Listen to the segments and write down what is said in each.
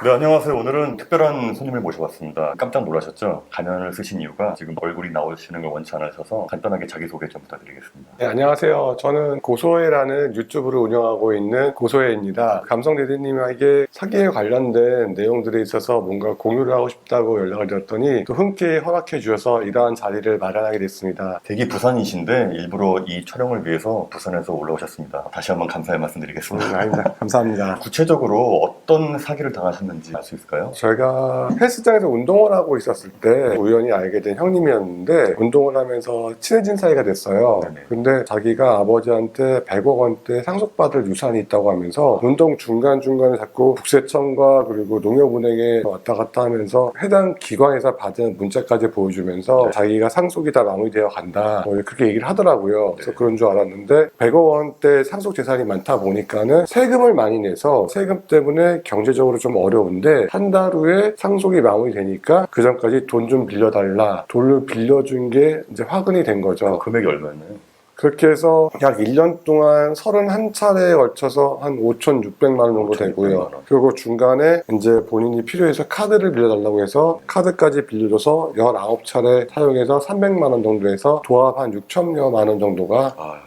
네, 안녕하세요. 오늘은 특별한 손님을 모셔봤습니다. 깜짝 놀라셨죠? 가면을 쓰신 이유가 지금 얼굴이 나오시는 걸 원치 않으셔서 간단하게 자기소개 좀 부탁드리겠습니다. 네, 안녕하세요. 저는 고소해라는 유튜브를 운영하고 있는 고소해입니다. 감성 대리님에게 사기에 관련된 내용들에 있어서 뭔가 공유를 하고 싶다고 연락을 드렸더니 또 흔쾌히 허락해 주셔서 이러한 자리를 마련하게 됐습니다. 댁이 부산이신데 일부러 이 촬영을 위해서 부산에서 올라오셨습니다. 다시 한번 감사의 말씀드리겠습니다. 아닙니다. 감사합니다. 구체적으로 어떤 사기를 당하셨는지 알 수 있을까요? 저희가 헬스장에서 운동을 하고 있었을 때 우연히 알게 된 형님이었는데 운동을 하면서 친해진 사이가 됐어요. 네네. 근데 자기가 아버지한테 100억 원대 상속받을 유산이 있다고 하면서 운동 중간중간에 자꾸 국세청과 그리고 농협은행에 왔다 갔다 하면서 해당 기관에서 받은 문자까지 보여주면서 네. 자기가 상속이 다 마무리되어 간다 뭐 그렇게 얘기를 하더라고요. 그래서 네. 그런 줄 알았는데 100억 원대 상속 재산이 많다 보니까는 세금을 많이 내서 세금 때문에 경제적으로 좀 어려운데 한 달 후에 상속이 마무리되니까 그 전까지 돈 좀 빌려달라. 돈을 빌려준 게 이제 화근이 된 거죠. 금액이 얼마였나요? 그렇게 해서 약 1년 동안 31차례에 걸쳐서 한 5,600만 원 정도 5,600만 되고요. 원. 그리고 중간에 이제 본인이 필요해서 카드를 빌려달라고 해서 카드까지 빌려줘서 19차례 사용해서 300만 원 정도 해서 도합 한 6천여만 원 정도가 아,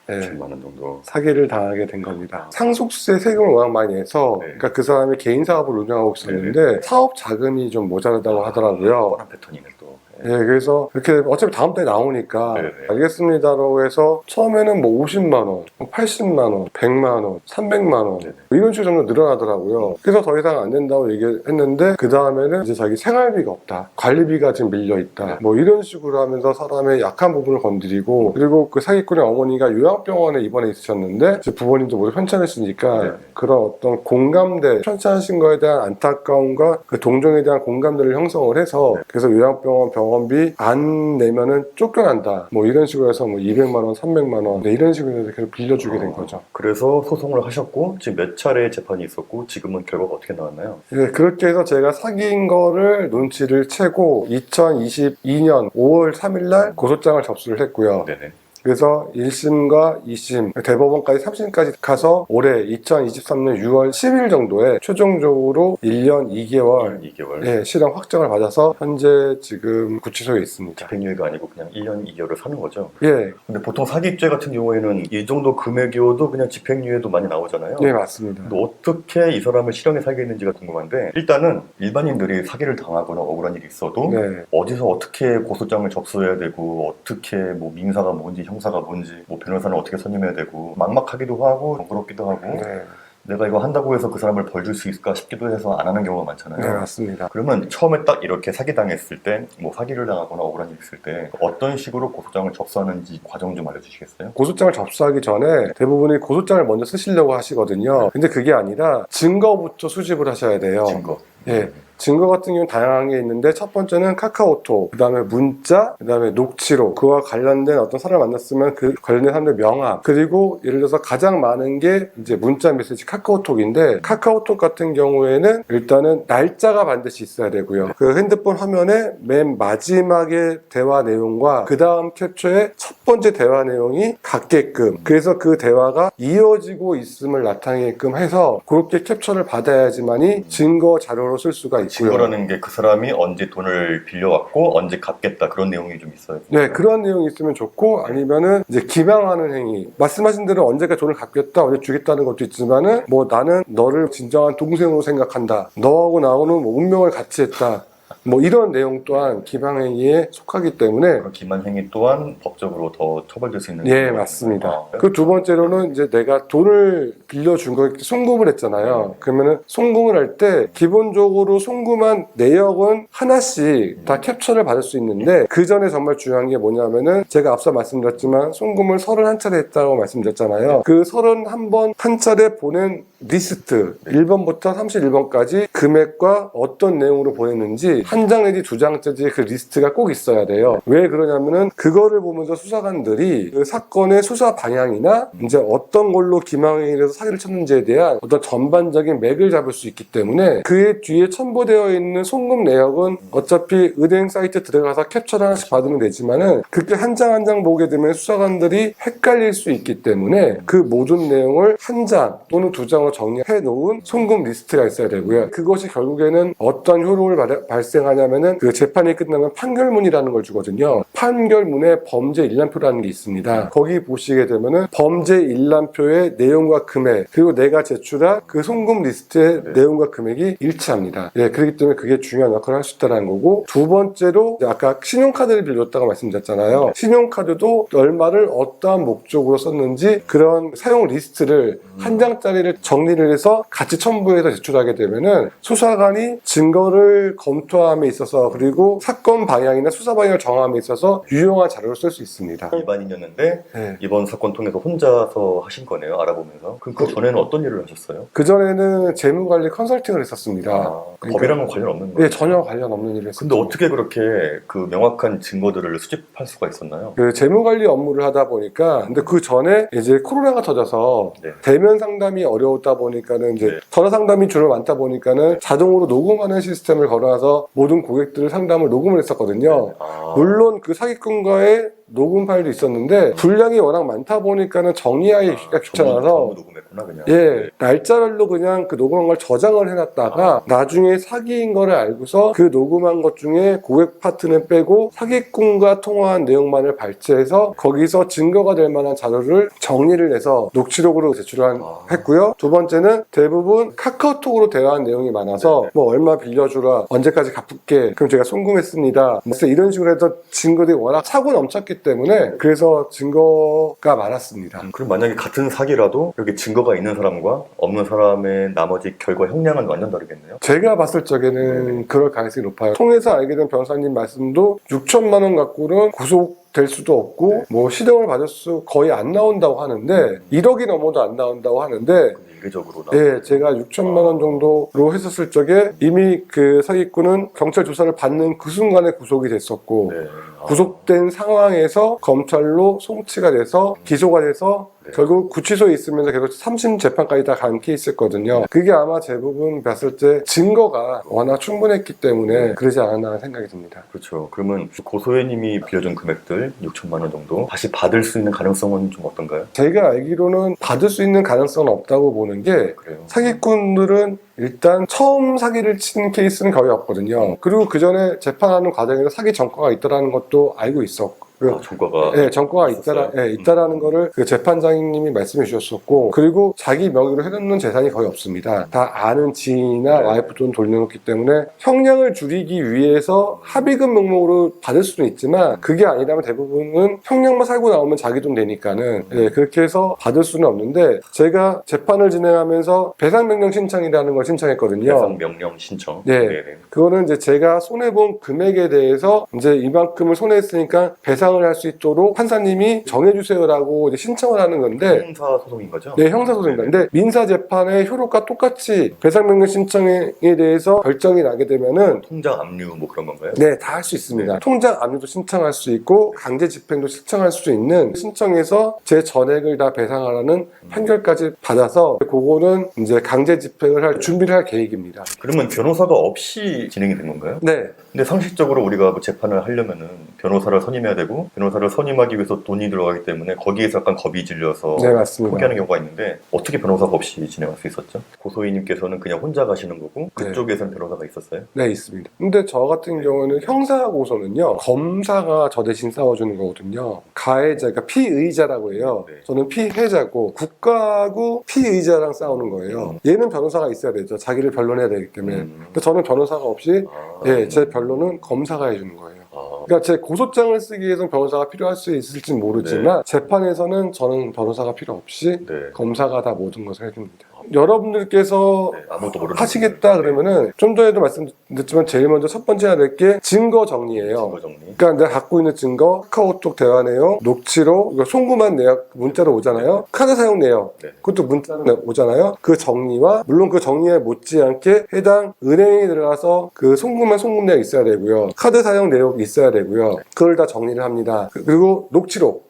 네, 10만 원 정도. 사기를 당하게 된 겁니다. 상속세 세금을 워낙 많이 내서 네. 그러니까 그 사람이 개인 사업을 운영하고 있었는데 사업 자금이 좀 모자라다고 하더라고요. 뻔한 패턴이네 또. 예, 그래서 이렇게 어차피 다음 달에 나오니까 네네. 알겠습니다라고 해서 처음에는 뭐 50만 원, 80만 원, 100만 원, 300만 원 네네. 이런 식으로 점점 늘어나더라고요. 그래서 더 이상 안 된다고 얘기했는데 그 다음에는 이제 자기 생활비가 없다, 관리비가 지금 밀려 있다, 네. 뭐 이런 식으로 하면서 사람의 약한 부분을 건드리고 그리고 그 사기꾼의 어머니가 요양병원에 입원해 있으셨는데 이제 부모님도 모두 편찮으시니까 네. 그런 어떤 공감대, 편찮으신 거에 대한 안타까움과 그 동정에 대한 공감대를 형성을 해서 네. 그래서 요양병원 병원비 안 내면은 쫓겨난다. 뭐 이런 식으로 해서 뭐 200만 원, 300만 원 이런 식으로 해서 계속 빌려주게 된 거죠. 그래서 소송을 하셨고 지금 몇 차례 재판이 있었고 지금은 결과가 어떻게 나왔나요? 예, 그렇게 해서 제가 사기인 거를 눈치를 채고 2022년 5월 3일 날 고소장을 접수를 했고요. 네네. 그래서 1심과 2심, 대법원까지 3심까지 가서 올해 2023년 6월 10일 정도에 최종적으로 1년 2개월 2개월. 예, 실형 확정을 받아서 현재 지금 구치소에 있습니다. 집행유예가 아니고 그냥 1년 2개월을 사는 거죠. 예, 근데 보통 사기죄 같은 경우에는 이 정도 금액이어도 그냥 집행유예도 많이 나오잖아요. 예, 맞습니다. 근데 어떻게 이 사람을 실형에 살게 했는지가 궁금한데 일단은 일반인들이 사기를 당하거나 억울한 일이 있어도 네. 어디서 어떻게 고소장을 접수해야 되고 어떻게 뭐 민사가 뭔지 형사가 뭔지 뭐 변호사는 어떻게 선임해야 되고 막막하기도 하고 번거롭기도 하고 네, 내가 이거 한다고 해서 그 사람을 벌 줄 수 있을까 싶기도 해서 안 하는 경우가 많잖아요. 네, 맞습니다. 그러면 처음에 딱 이렇게 사기당했을 때, 뭐 사기를 당하거나 억울한 일이 있을 때 어떤 식으로 고소장을 접수하는지 과정 좀 알려주시겠어요? 고소장을 접수하기 전에 대부분이 고소장을 먼저 쓰시려고 하시거든요. 근데 그게 아니라 증거부터 수집을 하셔야 돼요. 증거. 예. 증거 같은 경우는 다양한 게 있는데 첫 번째는 카카오톡, 그 다음에 문자, 그 다음에 녹취록, 그와 관련된 어떤 사람을 만났으면 그 관련된 사람의 명함, 그리고 예를 들어서 가장 많은 게 이제 문자 메시지 카카오톡인데 카카오톡 같은 경우에는 일단은 날짜가 반드시 있어야 되고요. 그 핸드폰 화면에 맨 마지막에 대화 내용과 그 다음 캡처의 첫 번째 대화 내용이 같게끔, 그래서 그 대화가 이어지고 있음을 나타내게끔 해서 그렇게 캡처를 받아야지만이 증거 자료로 쓸 수가 있고요. 증거라는 게 그 사람이 언제 돈을 빌려왔고 언제 갚겠다 그런 내용이 좀 있어요. 네, 그런 내용이 있으면 좋고, 아니면은 이제 기망하는 행위. 말씀하신 대로 언제까 돈을 갚겠다, 언제 주겠다는 것도 있지만은, 뭐 나는 너를 진정한 동생으로 생각한다. 너하고 나하고는 뭐 운명을 같이 했다. 뭐 이런 내용 또한 기망행위에 속하기 때문에 그 기만행위 또한 법적으로 더 처벌될 수 있는. 예, 경우가 맞습니다. 있군요. 그 두 번째로는 이제 내가 돈을 빌려준 거 송금을 했잖아요. 그러면은 송금을 할 때 기본적으로 송금한 내역은 하나씩 다 캡처를 받을 수 있는데 그 전에 정말 중요한 게 뭐냐면은 제가 앞서 말씀드렸지만 송금을 31차례 했다고 말씀드렸잖아요. 그 31번 한 차례 보낸 리스트 1번부터 31번까지 금액과 어떤 내용으로 보냈는지 한 장 내지 두 장짜리 그 리스트가 꼭 있어야 돼요. 왜 그러냐면은 그거를 보면서 수사관들이 그 사건의 수사 방향이나 이제 어떤 걸로 김학의에서 사기를 쳤는지에 대한 어떤 전반적인 맥을 잡을 수 있기 때문에 그의 뒤에 첨부되어 있는 송금 내역은 어차피 은행 사이트 들어가서 캡처를 하나씩 받으면 되지만은 그렇게 한 장 한 장 보게 되면 수사관들이 헷갈릴 수 있기 때문에 그 모든 내용을 한 장 또는 두 장으로 정리해 놓은 송금 리스트가 있어야 되고요. 그것이 결국에는 어떤 효력을 발생하냐면은 그 재판이 끝나면 판결문이라는 걸 주거든요. 판결문에 범죄 일람표라는 게 있습니다. 거기 보시게 되면은 범죄 일람표의 내용과 금액 그리고 내가 제출한 그 송금 리스트의 내용과 금액이 일치합니다. 예, 그렇기 때문에 그게 중요한 역할을 할 수 있다는 거고 두 번째로 아까 신용카드를 빌렸다고 말씀드렸잖아요. 신용카드도 얼마를 어떠한 목적으로 썼는지 그런 사용 리스트를 한 장짜리를 정리를 해서 같이 첨부해서 제출하게 되면은 수사관이 증거를 검토함에 있어서 그리고 사건 방향이나 수사 방향을 정함에 있어서 유용한 자료를 쓸 수 있습니다. 일반인이었는데 네. 이번 사건 통해서 혼자서 하신 거네요. 알아보면서. 그럼 그 전에는 어떤 일을 하셨어요? 그전에는 재무관리 컨설팅을 했었습니다. 아, 법이랑은 관련 없는 거예요? 네, 전혀 관련 없는 일을 했었죠. 근데 어떻게 그렇게 그 명확한 증거들을 수집할 수가 있었나요? 그 재무관리 업무를 하다 보니까 근데 그 전에 이제 코로나가 터져서 네. 대면 상담이 어려웠다 보니까는 이제 네. 전화 상담이 주로 많다 보니까는 자동으로 녹음하는 시스템을 걸어놔서 모든 고객들 상담을 녹음을 했었거든요. 아, 물론 그 사기꾼과의 녹음 파일도 있었는데 분량이 워낙 많다 보니까는 정리하기가 귀찮아서 전부 녹음했구나 그냥. 예, 날짜별로 그냥 그 녹음한 걸 저장을 해놨다가 나중에 사기인 거를 알고서 그 녹음한 것 중에 고객 파트는 빼고 사기꾼과 통화한 내용만을 발췌해서 거기서 증거가 될 만한 자료를 정리를 해서 녹취록으로 제출을 했고요. 두 번째는 대부분 카카오톡으로 대화한 내용이 많아서 네네. 뭐 얼마 빌려주라, 언제까지 갚을게, 그럼 제가 송금했습니다. 그래서 이런 식으로 해서 증거들이 워낙 사고 넘쳤기 때문에 그래서 증거가 많았습니다. 그럼 만약에 같은 사기라도 여기 증거가 있는 사람과 없는 사람의 나머지 결과 형량은 완전 다르겠네요? 제가 봤을 적에는 그럴 가능성이 높아요. 통해서 알게 된 변호사님 말씀도 6천만 원 갖고는 구속될 수도 없고 뭐 시정을 받을 수 거의 안 나온다고 하는데 1억이 넘어도 안 나온다고 하는데 근데 이례적으로 예, 제가 6천만 원 정도로 했었을 적에 이미 그 사기꾼은 경찰 조사를 받는 그 순간에 구속이 됐었고 네. 구속된 상황에서 검찰로 송치가 돼서 기소가 돼서 네. 결국 구치소에 있으면서 계속 3심 재판까지 다 간 케이스였거든요. 그게 아마 대부분 봤을 때 증거가 워낙 충분했기 때문에 그러지 않았나 생각이 듭니다. 그렇죠. 그러면 고소해님이 빌려준 금액들 6천만 원 정도 다시 받을 수 있는 가능성은 좀 어떤가요? 제가 알기로는 받을 수 있는 가능성은 없다고 보는 게 그래요. 사기꾼들은 일단 처음 사기를 친 케이스는 거의 없거든요. 그리고 그 전에 재판하는 과정에서 사기 전과가 있다는 것도 알고 있었고 전과가 네, 전과가 있었어요? 있다라는 거를 그 재판장님이 말씀해 주셨었고, 그리고 자기 명의로 해놓는 재산이 거의 없습니다. 다 아는 지인이나 네. 와이프 돈 돌려놓기 때문에 형량을 줄이기 위해서 합의금 명목으로 받을 수는 있지만, 그게 아니라면 대부분은 형량만 살고 나오면 자기 돈 되니까는, 그렇게 해서 받을 수는 없는데, 제가 재판을 진행하면서 배상명령 신청이라는 걸 신청했거든요. 배상명령 신청. 네. 네네. 그거는 이제 제가 손해본 금액에 대해서 이제 이만큼을 손해했으니까 배상을 할 수 있도록 판사님이 정해주세요라고 이제 신청을 하는 건데, 형사소송인 거죠? 네, 형사소송입니다. 근데 민사재판의 효력과 똑같이 배상명령 신청에 대해서 결정이 나게 되면은 통장 압류 뭐 그런 건가요? 네, 다 할 수 있습니다. 통장 압류도 신청할 수 있고 강제 집행도 신청할 수 있는 신청해서 제 전액을 다 배상하라는 판결까지 받아서 그거는 이제 강제 집행을 할 준비를 할 계획입니다. 그러면 변호사가 없이 진행이 된 건가요? 네. 근데 상식적으로 우리가 뭐 재판을 하려면은 변호사를 선임해야 되고 변호사를 선임하기 위해서 돈이 들어가기 때문에 거기에서 약간 겁이 질려서 네, 맞습니다. 포기하는 경우가 있는데 어떻게 변호사가 없이 진행할 수 있었죠? 고소인님께서는 그냥 혼자 가시는 거고 그쪽에서는 변호사가 있었어요? 네, 있습니다. 근데 저 같은 경우는 형사고소는요, 검사가 저 대신 싸워주는 거거든요. 가해자, 그러니까 피의자라고 해요. 네. 저는 피해자고, 국가하고 피의자랑 싸우는 거예요. 얘는 변호사가 있어야 되죠. 자기를 변론해야 되기 때문에. 근데 저는 변호사가 없이, 제 변론은 검사가 해주는 거예요. 그러니까 제 고소장을 쓰기 위해서는 변호사가 필요할 수 있을지 모르지만, 재판에서는 저는 변호사가 필요 없이 네. 검사가 다 모든 것을 해줍니다. 여러분들께서 네, 아무것도 모르는 하시겠다 그러면은 좀 전에도 말씀드렸지만 제일 먼저 첫 번째 해야 될 게 증거 정리예요. 증거 정리. 그러니까 내가 갖고 있는 증거, 카카오톡 대화 내용, 녹취록, 이거 송구만 내역 문자로 오잖아요. 카드 사용 내역, 네. 그것도 문자로 오잖아요. 그 정리와 물론 그 정리에 못지않게 해당 은행에 들어가서 그 송구만 송금 내역 있어야 되고요. 카드 사용 내역이 있어야 되고요. 그걸 다 정리를 합니다. 그리고 녹취록.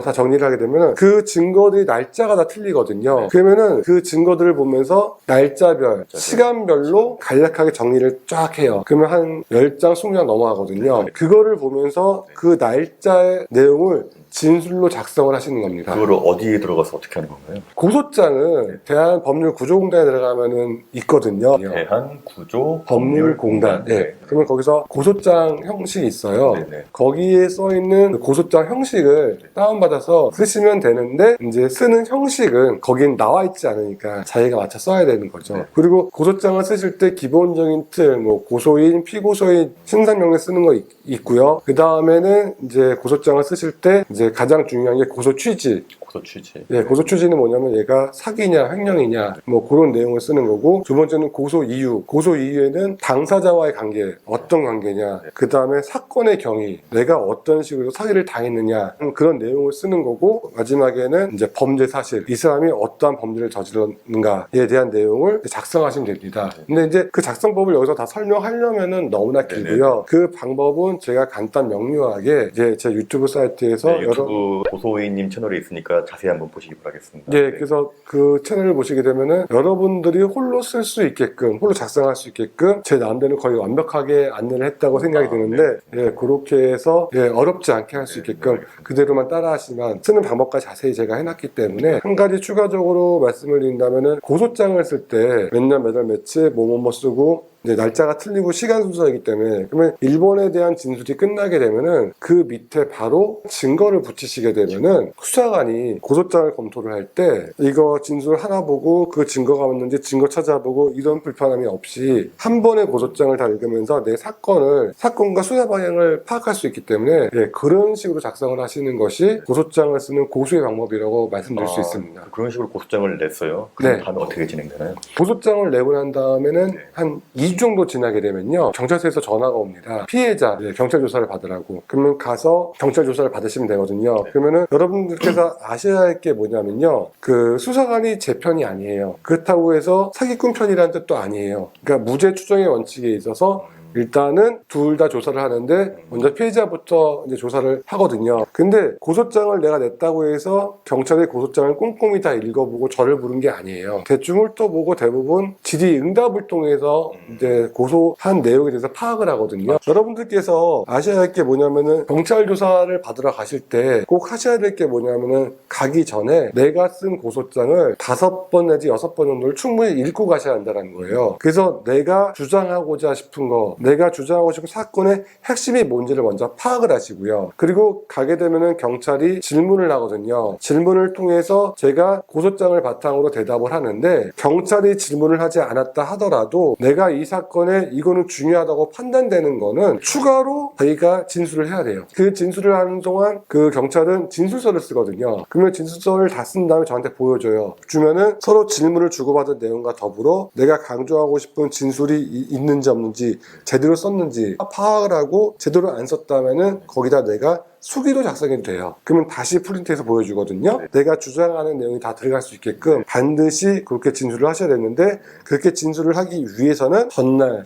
다 정리를 하게 되면 그 증거들이 날짜가 다 틀리거든요. 네. 그러면은 그 증거들을 보면서 날짜별, 시간별로 간략하게 정리를 쫙 해요. 그러면 한 10장, 20장 넘어가거든요. 네. 그거를 보면서 그 날짜의 내용을 진술로 작성을 하시는 겁니다. 그거를 어디에 들어가서 어떻게 하는 건가요? 고소장은 대한법률구조공단에 들어가면은 있거든요. 대한구조법률공단. 네. 그러면 거기서 고소장 형식이 있어요. 네네. 거기에 써 있는 그 고소장 형식을 다운받아서 쓰시면 되는데 이제 쓰는 형식은 거긴 나와 있지 않으니까 자기가 맞춰 써야 되는 거죠. 네. 그리고 고소장을 쓰실 때 기본적인 틀, 뭐 고소인, 피고소인, 신상명령 쓰는 거 있고요. 그 다음에는 이제 고소장을 쓰실 때 이제 가장 중요한 게 고소 취지. 고소 취지. 예, 고소 취지는 뭐냐면 얘가 사기냐 횡령이냐 뭐 그런 내용을 쓰는 거고, 두 번째는 고소 이유. 고소 이유에는 당사자와의 관계, 어떤 관계냐, 그 다음에 사건의 경위, 내가 어떤 식으로 사기를 당했느냐, 그런 내용을 쓰는 거고, 마지막에는 이제 범죄 사실, 이 사람이 어떠한 범죄를 저질렀는가에 대한 내용을 작성하시면 됩니다. 근데 이제 그 작성법을 여기서 다 설명하려면은 너무나 길고요. 그 방법은 제가 간단 명료하게 이제 제 유튜브 사이트에서 네, 유튜브 고소인님 채널에 있으니까 자세히 한번 보시기 바라겠습니다. 예, 그래서 그 채널을 보시게 되면은 여러분들이 홀로 쓸 수 있게끔, 홀로 작성할 수 있게끔 제 나름대로 거의 완벽하게 안내를 했다고 생각이 드는데, 예, 그렇게 해서 어렵지 않게 할 수 있게끔 그대로만 따라하시면, 쓰는 방법까지 자세히 제가 해놨기 때문에. 한 가지 추가적으로 말씀을 드린다면은 고소장을 쓸 때 몇 년 몇 월 며칠 뭐뭐뭐 쓰고 이제 날짜가 틀리고 시간 순서이기 때문에, 그러면 일본에 대한 진술이 끝나게 되면은 그 밑에 바로 증거를 붙이시게 되면은 수사관이 고소장을 검토를 할 때 이거 진술 하나 보고 그 증거가 맞는지 증거 찾아보고 이런 불편함이 없이 한 번에 고소장을 다 읽으면서 내 사건과 수사 방향을 파악할 수 있기 때문에, 예, 그런 식으로 작성을 하시는 것이 고소장을 쓰는 고수의 방법이라고 말씀드릴 수 있습니다. 그런 식으로 고소장을 냈어요. 그럼 네. 다음에 어떻게 진행되나요? 고소장을 내고 난 다음에는 한 2주 정도 지나게 되면요, 경찰서에서 전화가 옵니다. 피해자 경찰 조사를 받으라고. 그러면 가서 경찰 조사를 받으시면 되거든요. 그러면은 여러분들께서 아셔야 할 게 뭐냐면요, 그 수사관이 제 편이 아니에요. 그렇다고 해서 사기꾼 편이라는 뜻도 아니에요. 그러니까 무죄 추정의 원칙에 있어서 일단은 둘 다 조사를 하는데 먼저 피해자부터 이제 조사를 하거든요. 근데 고소장을 내가 냈다고 해서 경찰이 고소장을 꼼꼼히 다 읽어보고 저를 부른 게 아니에요. 대충 훑어보고 대부분 질의응답을 통해서 이제 고소한 내용에 대해서 파악을 하거든요. 여러분들께서 아셔야 할 게 뭐냐면은 경찰 조사를 받으러 가실 때 꼭 하셔야 될 게 뭐냐면은 가기 전에 내가 쓴 고소장을 5번 내지 6번 정도를 충분히 읽고 가셔야 한다는 거예요. 그래서 내가 주장하고자 싶은 거, 내가 주장하고 싶은 사건의 핵심이 뭔지를 먼저 파악을 하시고요. 그리고 가게 되면은 경찰이 질문을 하거든요. 질문을 통해서 제가 고소장을 바탕으로 대답을 하는데, 경찰이 질문을 하지 않았다 하더라도 내가 이 사건에 이거는 중요하다고 판단되는 거는 추가로 저희가 진술을 해야 돼요. 그 진술을 하는 동안 그 경찰은 진술서를 쓰거든요. 그러면 진술서를 다 쓴 다음에 저한테 보여줘요. 주면은 서로 질문을 주고받은 내용과 더불어 내가 강조하고 싶은 진술이 있는지 없는지, 제대로 썼는지 파악을 하고, 제대로 안 썼다면은 거기다 내가 수기로 작성해도 돼요. 그러면 다시 프린트해서 보여주거든요. 내가 주장하는 내용이 다 들어갈 수 있게끔 반드시 그렇게 진술을 하셔야 되는데, 그렇게 진술을 하기 위해서는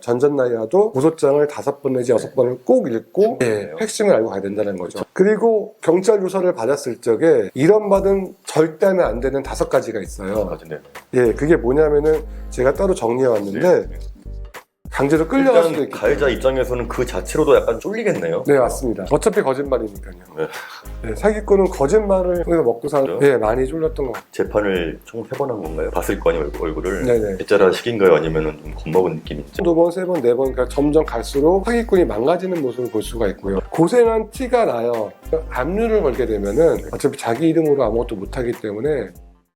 전전날이라도 고소장을 5번 내지 6번을 꼭 읽고 핵심을 알고 가야 된다는 거죠. 그리고 경찰 조사를 받았을 적에 이런 받은 절대 하면 안 되는 5가지가 있어요. 예, 그게 뭐냐면은 제가 따로 정리해 왔는데, 강제로 끌려갈 수도 있고. 가해자 입장에서는 그 자체로도 약간 쫄리겠네요. 네, 맞습니다. 어차피 거짓말이니까요. 네, 사기꾼은 거짓말을 통해서 먹고 사는, 네, 많이 쫄렸던 것 같아요. 재판을 총 3번 한 건가요? 봤을 거 아니에요, 얼굴을. 네네. 개짜라 식인가요? 아니면 좀 겁먹은 느낌인지? 2번, 3번, 4번, 그러니까 점점 갈수록 사기꾼이 망가지는 모습을 볼 수가 있고요. 고생한 티가 나요. 압류를 걸게 되면은 어차피 자기 이름으로 아무것도 못하기 때문에